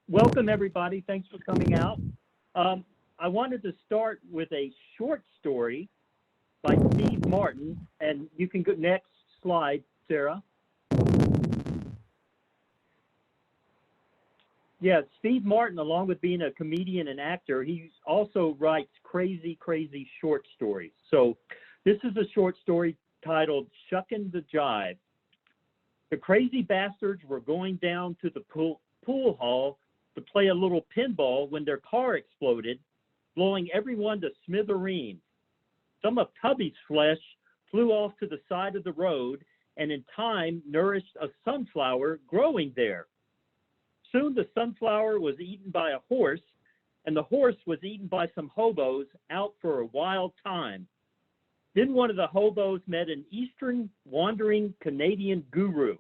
welcome everybody. Thanks for coming out. I wanted to start with a short story by Steve Martin, and you can go next slide, Sarah. Yeah, Steve Martin, along with being a comedian and actor, he also writes crazy, crazy short stories. So this is a short story titled Shuckin' the Jive. The crazy bastards were going down to the pool hall to play a little pinball when their car exploded, blowing everyone to smithereens. Some of Tubby's flesh flew off to the side of the road and in time nourished a sunflower growing there. Soon the sunflower was eaten by a horse, and the horse was eaten by some hobos out for a wild time. Then one of the hobos met an Eastern wandering Canadian guru.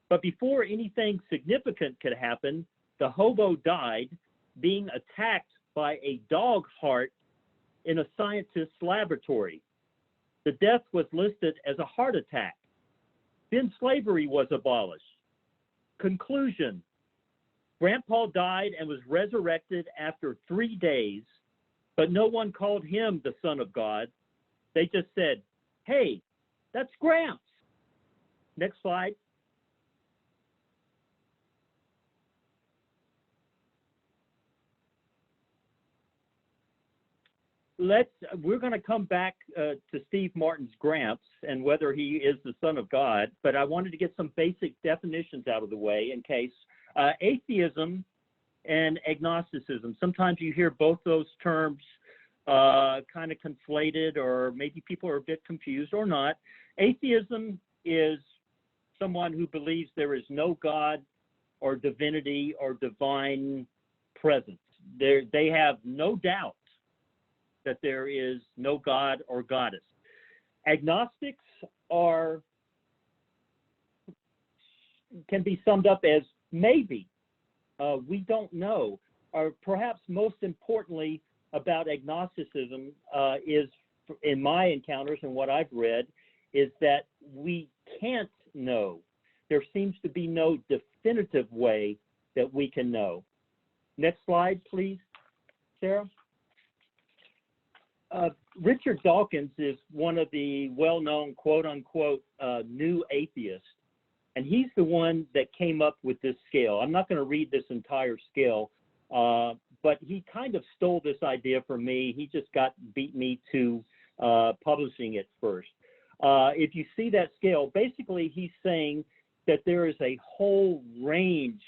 But before anything significant could happen, the hobo died, being attacked by a dog heart in a scientist's laboratory. The death was listed as a heart attack. Then slavery was abolished. Conclusion: Grandpa died and was resurrected after 3 days, but no one called him the Son of God. They just said, "Hey, that's Gramps." Next slide. We're going to come back to Steve Martin's Gramps and whether he is the Son of God, but I wanted to get some basic definitions out of the way in case. Atheism and agnosticism. Sometimes you hear both those terms kind of conflated, or maybe people are a bit confused or not. Atheism is someone who believes there is no God or divinity or divine presence. They have no doubt that there is no God or goddess. Agnostics can be summed up as maybe, we don't know, or perhaps most importantly about agnosticism is, in my encounters and what I've read, is that we can't know. There seems to be no definitive way that we can know. Next slide, please, Sarah. Richard Dawkins is one of the well-known quote-unquote new atheists. And he's the one that came up with this scale. I'm not going to read this entire scale, but he kind of stole this idea from me. He just beat me to publishing it first. If you see that scale, basically he's saying that there is a whole range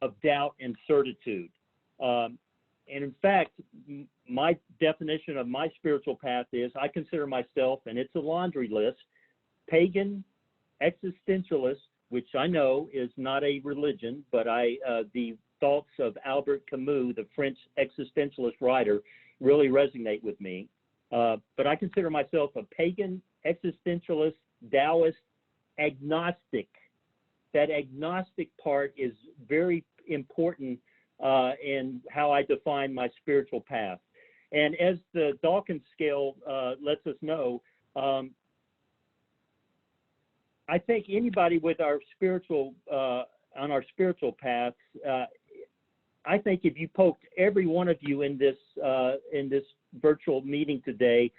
of doubt and certitude. And in fact, my definition of my spiritual path is I consider myself, and it's a laundry list, pagan, existentialist, which I know is not a religion, but the thoughts of Albert Camus, the French existentialist writer, really resonate with me. But I consider myself a pagan, existentialist, Taoist, agnostic. That agnostic part is very important in how I define my spiritual path. And as the Dawkins Scale lets us know, I think anybody with our spiritual on our spiritual path, I think if you poked every one of you in this virtual meeting today,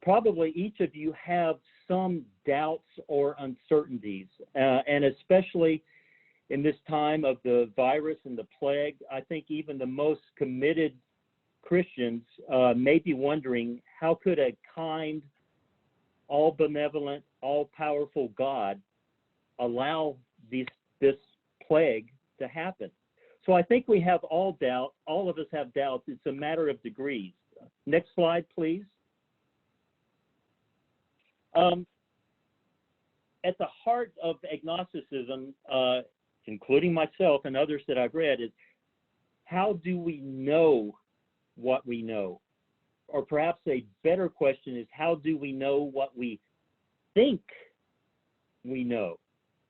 probably each of you have some doubts or uncertainties, and especially in this time of the virus and the plague, I think even the most committed Christians may be wondering, how could a kind, all-benevolent, all-powerful God allow this plague to happen? So I think we have all doubt. All of us have doubts. It's a matter of degrees. Next slide, please. At the heart of agnosticism, including myself and others that I've read, is how do we know what we know? Or perhaps a better question is, how do we know what we think we know?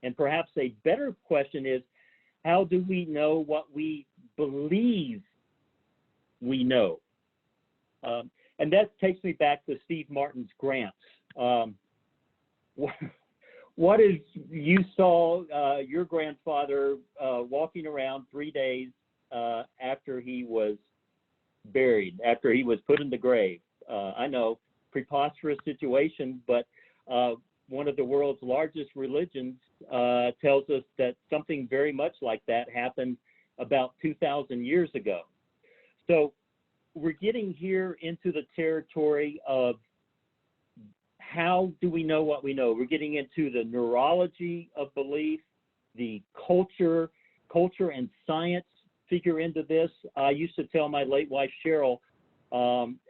And perhaps a better question is, how do we know what we believe we know? And that takes me back to Steve Martin's Gramps. what is you saw your grandfather walking around 3 days after he was buried, after he was put in the grave? I know, preposterous situation, but one of the world's largest religions tells us that something very much like that happened about 2,000 years ago. So we're getting here into the territory of how do we know what we know? We're getting into the neurology of belief, the culture and science figure into this. I used to tell my late wife, Cheryl,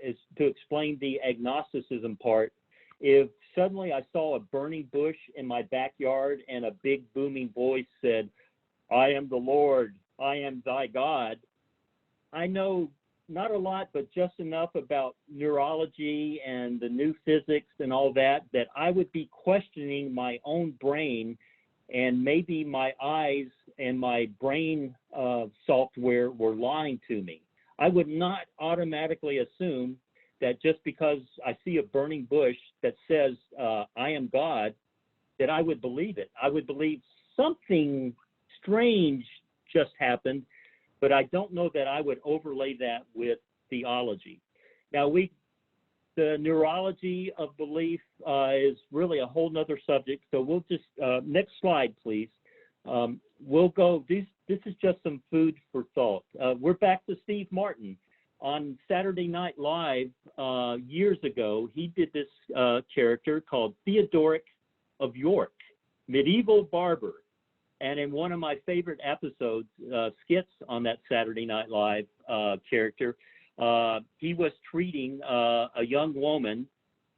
is to explain the agnosticism part. If suddenly I saw a burning bush in my backyard and a big booming voice said, "I am the Lord, I am thy God," I know not a lot, but just enough about neurology and the new physics and all that, that I would be questioning my own brain, and maybe my eyes and my brain software were lying to me. I would not automatically assume that just because I see a burning bush that says, I am God, that I would believe it. I would believe something strange just happened, but I don't know that I would overlay that with theology. Now, the neurology of belief is really a whole nother subject, so we'll just, next slide, please. We'll go, this is just some food for thought. We're back to Steve Martin. On Saturday Night Live years ago, he did this character called Theodoric of York, medieval barber. And in one of my favorite episodes, skits on that Saturday Night Live character, he was treating a young woman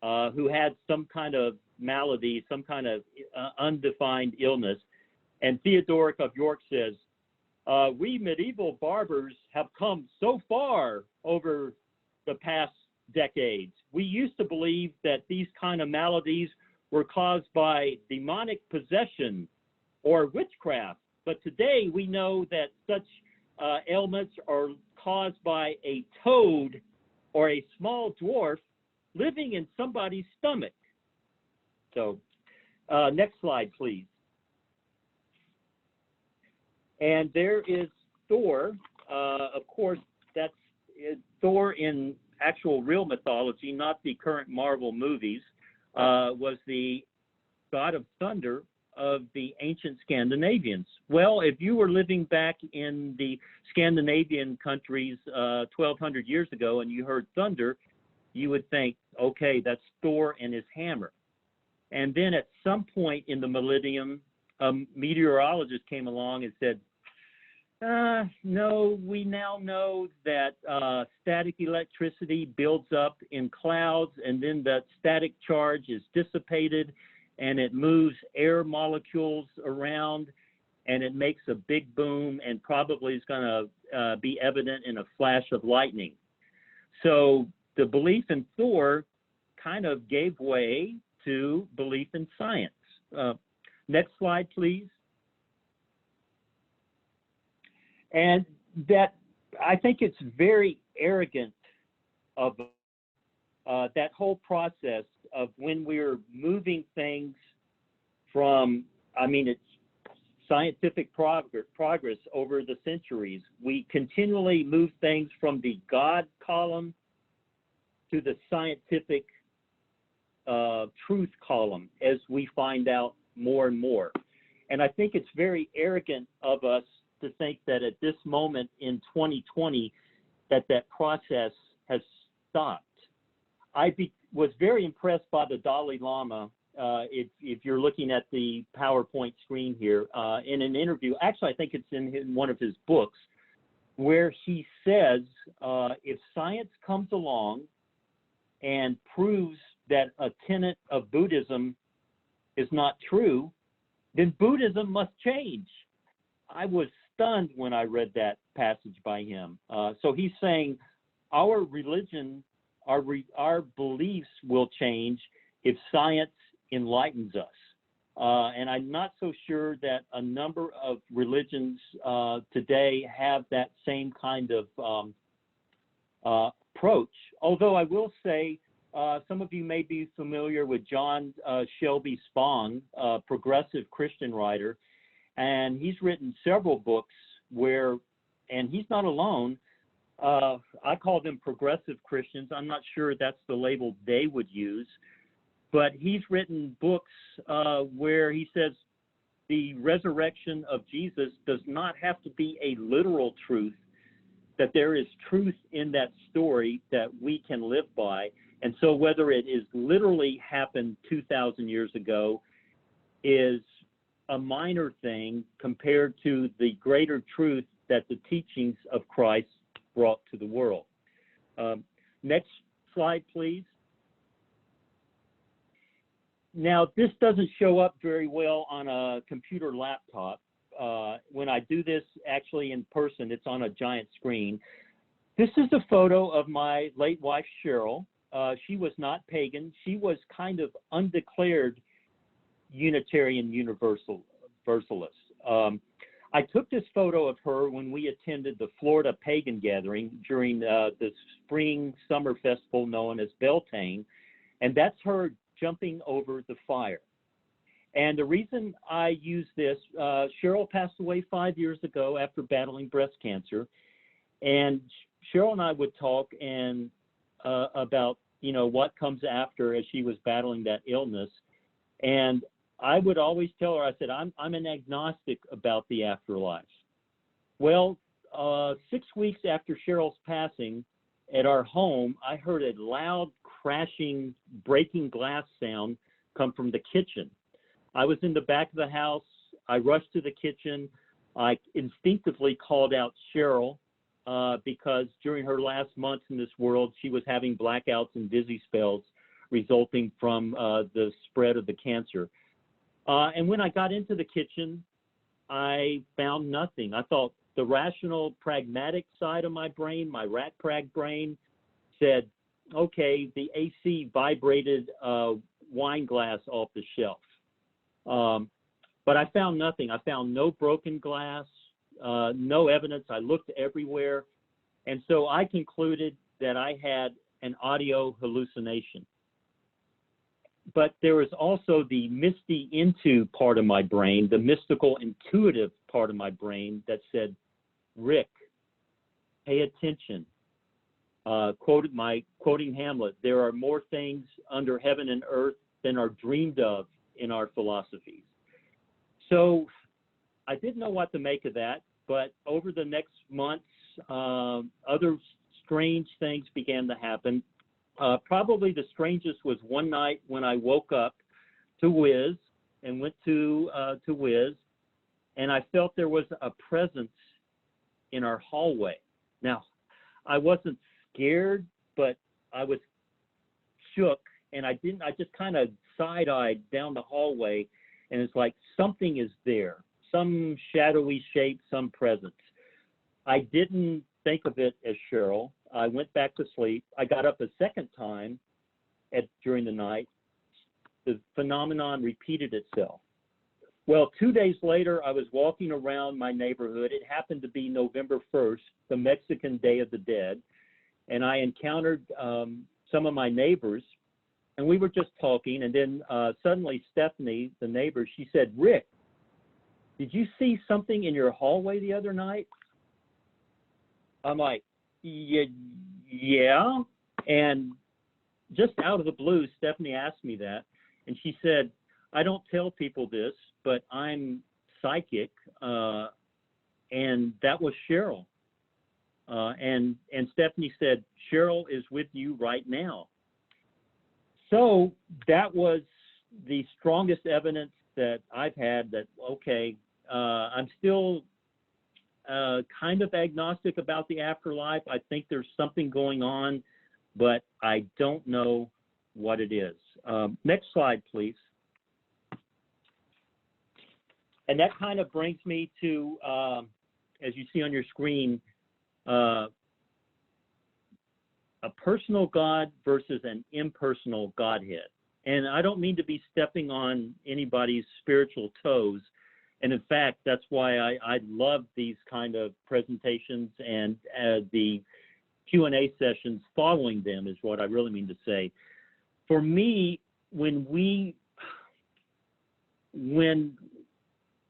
who had some kind of malady, some kind of undefined illness. And Theodoric of York says, we medieval barbers have come so far over the past decades. We used to believe that these kind of maladies were caused by demonic possession or witchcraft. But today we know that such ailments are caused by a toad or a small dwarf living in somebody's stomach. So next slide, please. And there is Thor. Of course, that's Thor in actual real mythology, not the current Marvel movies, was the god of thunder of the ancient Scandinavians. Well, if you were living back in the Scandinavian countries 1,200 years ago and you heard thunder, you would think, okay, that's Thor and his hammer. And then at some point in the millennium, a meteorologist came along and said, no, we now know that static electricity builds up in clouds, and then that static charge is dissipated, and it moves air molecules around, and it makes a big boom, and probably is going to be evident in a flash of lightning. So the belief in Thor kind of gave way to belief in science. Next slide, please. And that, I think it's very arrogant of that whole process of when we're moving things from, I mean, it's scientific progress over the centuries. We continually move things from the God column to the scientific truth column as we find out more and more. And I think it's very arrogant of us to think that at this moment in 2020 that process has stopped. I was very impressed by the Dali Lama, if you're looking at the PowerPoint screen here, in an interview, actually I think it's in one of his books, where he says if science comes along and proves that a tenet of Buddhism is not true, then Buddhism must change. I was stunned when I read that passage by him. So he's saying our religion, our beliefs will change if science enlightens us. And I'm not so sure that a number of religions today have that same kind of approach. Although I will say some of you may be familiar with John Shelby Spong, a progressive Christian writer, and he's written several books where, and he's not alone, I call them progressive Christians. I'm not sure that's the label they would use, but he's written books where he says the resurrection of Jesus does not have to be a literal truth, that there is truth in that story that we can live by. And so whether it is literally happened 2,000 years ago is a minor thing compared to the greater truth that the teachings of Christ brought to the world. Next slide, please. Now, this doesn't show up very well on a computer laptop. When I do this actually in person, it's on a giant screen. This is a photo of my late wife, Cheryl. She was not pagan. She was kind of undeclared Unitarian Universalist. I took this photo of her when we attended the Florida Pagan Gathering during the spring summer festival known as Beltane, and that's her jumping over the fire. And the reason I use this, Cheryl passed away 5 years ago after battling breast cancer, and Cheryl and I would talk and about, you know, what comes after as she was battling that illness. And I would always tell her, I said, I'm an agnostic about the afterlife. Well, 6 weeks after Cheryl's passing, at our home, I heard a loud crashing, breaking glass sound come from the kitchen. I was in the back of the house. I rushed to the kitchen. I instinctively called out Cheryl because during her last months in this world, she was having blackouts and dizzy spells resulting from the spread of the cancer. And when I got into the kitchen, I found nothing. I thought the rational, pragmatic side of my brain, my rat prag brain, said, okay, the AC vibrated a wine glass off the shelf. But I found nothing. I found no broken glass, no evidence. I looked everywhere. And so I concluded that I had an audio hallucination. But there was also the misty into part of my brain, the mystical intuitive part of my brain that said, Rick, pay attention. Quoting Hamlet, there are more things under heaven and earth than are dreamed of in our philosophies. So I didn't know what to make of that, but over the next months, other strange things began to happen. Probably the strangest was one night when I woke up to Wiz and went to Wiz, and I felt there was a presence in our hallway. Now, I wasn't scared, but I was shook, and I just kind of side-eyed down the hallway, and it's like something is there, some shadowy shape, some presence. I didn't think of it as Cheryl. I went back to sleep. I got up a second time during the night. The phenomenon repeated itself. Well, 2 days later, I was walking around my neighborhood. It happened to be November 1st, the Mexican Day of the Dead, and I encountered some of my neighbors, and we were just talking, and then suddenly Stephanie, the neighbor, she said, Rick, did you see something in your hallway the other night? I'm like, yeah. And just out of the blue, Stephanie asked me that, and she said, I don't tell people this, but I'm psychic, and that was Cheryl. And Stephanie said, Cheryl is with you right now. So that was the strongest evidence that I've had that, okay, I'm still kind of agnostic about the afterlife. I think there's something going on, but I don't know what it is. Next slide, please. And that kind of brings me to, as you see on your screen, a personal God versus an impersonal Godhead. And I don't mean to be stepping on anybody's spiritual toes. And in fact, that's why I love these kind of presentations, and the Q&A sessions following them is what I really mean to say. for me, when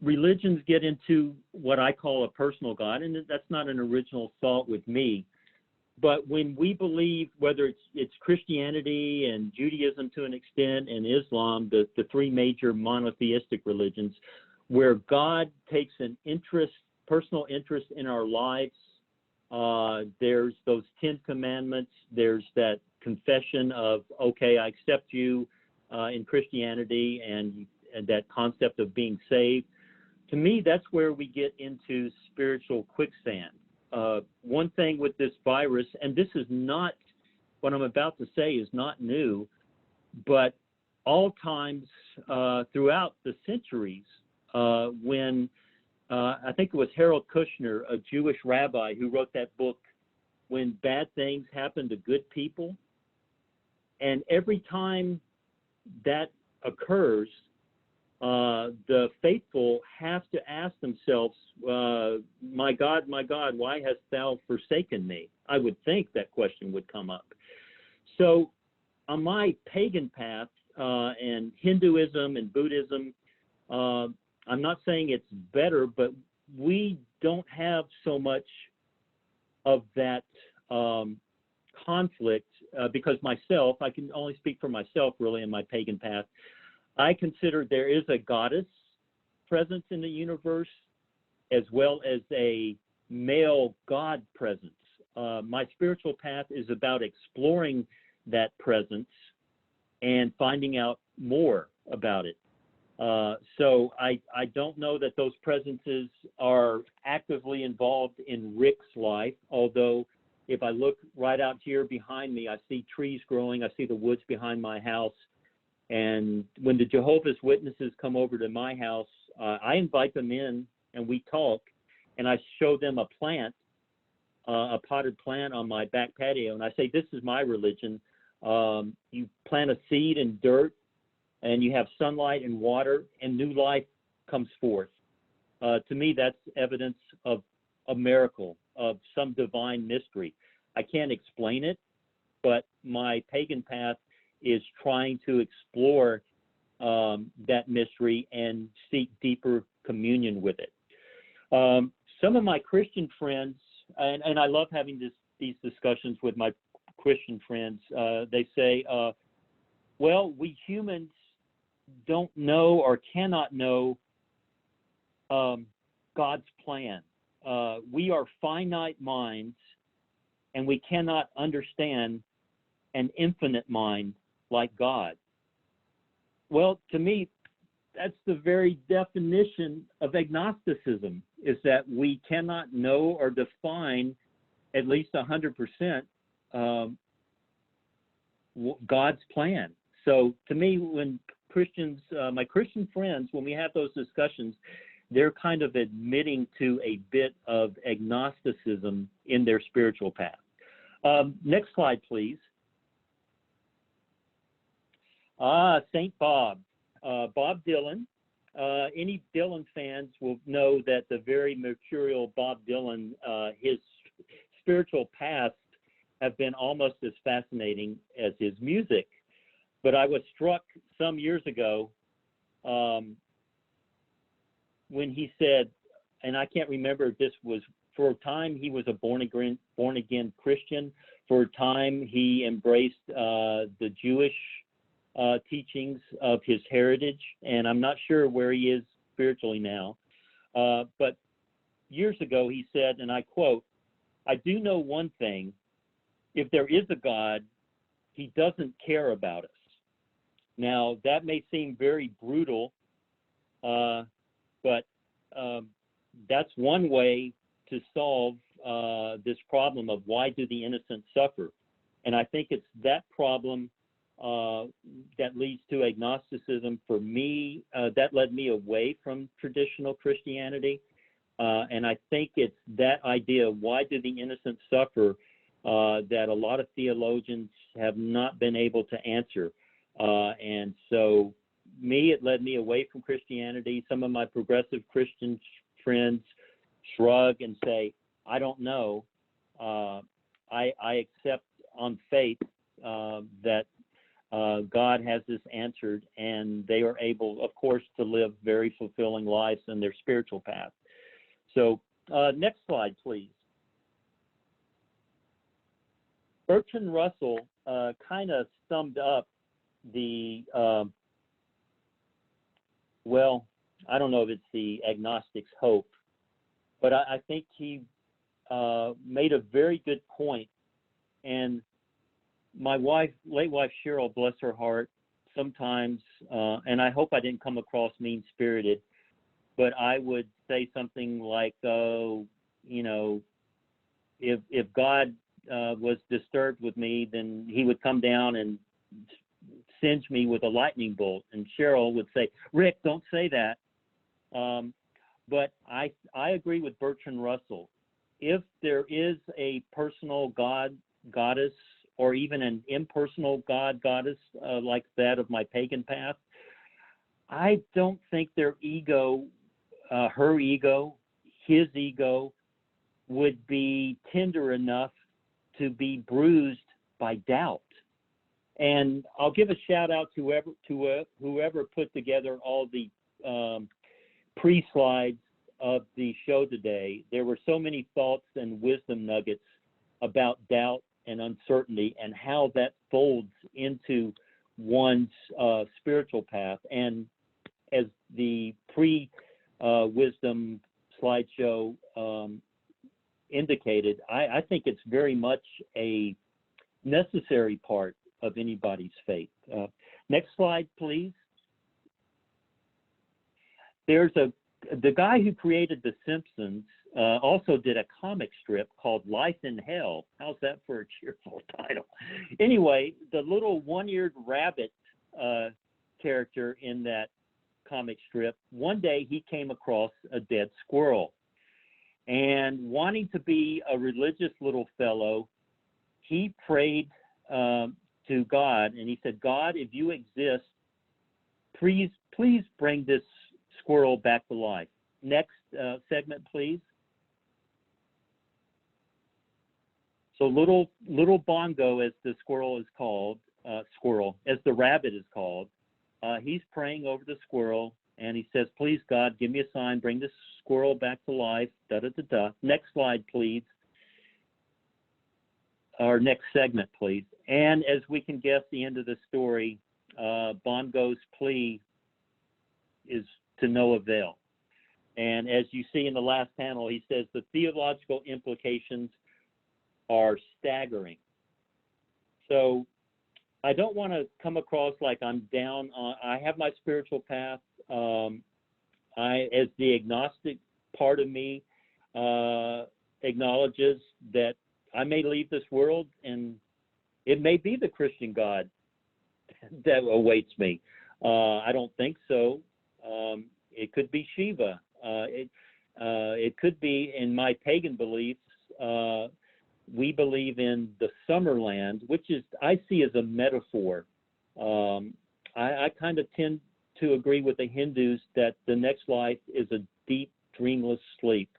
religions get into what I call a personal God, and that's not an original thought with me, but when we believe, whether it's Christianity and Judaism to an extent and Islam, the three major monotheistic religions, where God takes an personal interest in our lives, there's those 10 commandments, there's that confession of, okay, I accept you in Christianity, and that concept of being saved. To me, that's where we get into spiritual quicksand. One thing with this virus, and this is not, what I'm about to say is not new, but all times throughout the centuries, when I think it was Harold Kushner, a Jewish rabbi, who wrote that book, When Bad Things Happen to Good People. And every time that occurs, the faithful have to ask themselves, my God, why hast thou forsaken me? I would think that question would come up. So on my pagan path, and Hinduism and Buddhism, I'm not saying it's better, but we don't have so much of that conflict, because myself, I can only speak for myself really in my pagan path. I consider there is a goddess presence in the universe as well as a male God presence. My spiritual path is about exploring that presence and finding out more about it. So I don't know that those presences are actively involved in Rick's life, although if I look right out here behind me, I see trees growing, I see the woods behind my house. And when the Jehovah's Witnesses come over to my house, I invite them in and we talk, and I show them a plant, a potted plant on my back patio, and I say, this is my religion. You plant a seed in dirt, and you have sunlight and water, and new life comes forth. To me, that's evidence of a miracle, of some divine mystery. I can't explain it, but my pagan path is trying to explore that mystery and seek deeper communion with it. Some of my Christian friends, and I love having these discussions with my Christian friends, they say, well, we humans don't know or cannot know God's plan. We are finite minds, and we cannot understand an infinite mind like God. Well, to me, that's the very definition of agnosticism, is that we cannot know or define at least 100% God's plan. So to me, when Christians, my Christian friends, when we have those discussions, they're kind of admitting to a bit of agnosticism in their spiritual path. Next slide, please. St. Bob. Bob Dylan. Any Dylan fans will know that the very mercurial Bob Dylan, his spiritual past have been almost as fascinating as his music. But I was struck some years ago when he said, and I can't remember if this was, for a time he was a born again Christian. For a time he embraced the Jewish teachings of his heritage, and I'm not sure where he is spiritually now. But years ago he said, and I quote, "I do know one thing, if there is a God, he doesn't care about us." Now, that may seem very brutal, but that's one way to solve this problem of why do the innocent suffer. And I think it's that problem that leads to agnosticism. For me, that led me away from traditional Christianity. And I think it's that idea, why do the innocent suffer, that a lot of theologians have not been able to answer. And so it led me away from Christianity. Some of my progressive Christian friends shrug and say, I don't know. I accept on faith that God has this answered, and they are able, of course, to live very fulfilling lives in their spiritual path. So next slide, please. Bertrand Russell kind of summed up the, well, I don't know if it's the agnostic's hope, but I think he made a very good point. And my wife, late wife Cheryl, bless her heart, sometimes, and I hope I didn't come across mean-spirited, but I would say something like, oh, you know, if God was disturbed with me, then he would come down and singe me with a lightning bolt. And Cheryl would say, Rick, don't say that. But I agree with Bertrand Russell. If there is a personal God, goddess, or even an impersonal God, goddess, like that of my pagan path, I don't think their ego, her ego, his ego, would be tender enough to be bruised by doubt. And I'll give a shout out to whoever put together all the pre-slides of the show today. There were so many thoughts and wisdom nuggets about doubt and uncertainty and how that folds into one's spiritual path. And as the pre-wisdom slideshow indicated, I think it's very much a necessary part of anybody's faith. Next slide, please. There's the guy who created The Simpsons also did a comic strip called Life in Hell. How's that for a cheerful title? Anyway, the little one-eared rabbit character in that comic strip, one day he came across a dead squirrel. And wanting to be a religious little fellow, he prayed to God, and he said, God, if you exist, please bring this squirrel back to life. Next segment, please. So little Bongo, as the squirrel is called, as the rabbit is called, he's praying over the squirrel, and he says, please, God, give me a sign, bring this squirrel back to life, da-da-da-da. Next slide, please. Or next segment, please. And as we can guess the end of the story, Bongo's plea is to no avail. And as you see in the last panel, he says the theological implications are staggering. So I don't want to come across like I'm down on, I have my spiritual path. As the agnostic part of me acknowledges that I may leave this world and it may be the Christian God that awaits me. I don't think so. It could be Shiva. It could be, in my pagan beliefs, we believe in the Summerland, which is I see as a metaphor. I kind of tend to agree with the Hindus that the next life is a deep, dreamless sleep.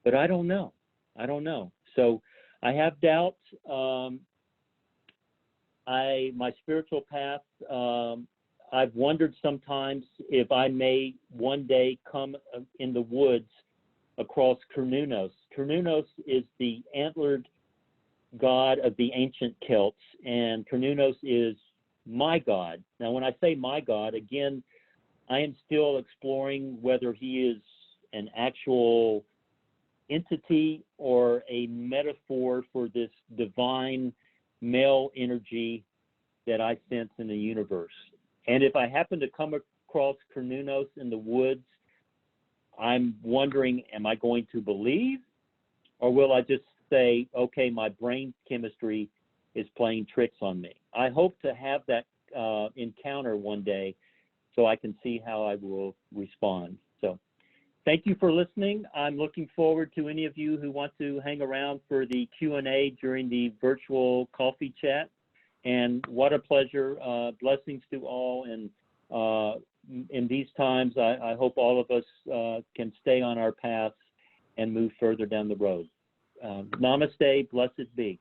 But I don't know. So I have doubts. My spiritual path, I've wondered sometimes if I may one day come in the woods across Cernunnos. Cernunnos is the antlered god of the ancient Celts, and Cernunnos is my God. Now, when I say my God, again, I am still exploring whether he is an actual entity or a metaphor for this divine male energy that I sense in the universe. And if I happen to come across Cernunnos in the woods, I'm wondering, am I going to believe, or will I just say, okay, my brain chemistry is playing tricks on me? I hope to have that encounter one day so I can see how I will respond. So thank you for listening. I'm looking forward to any of you who want to hang around for the Q&A during the virtual coffee chat. And what a pleasure. Blessings to all. And in these times, I hope all of us can stay on our paths and move further down the road. Namaste. Blessed be.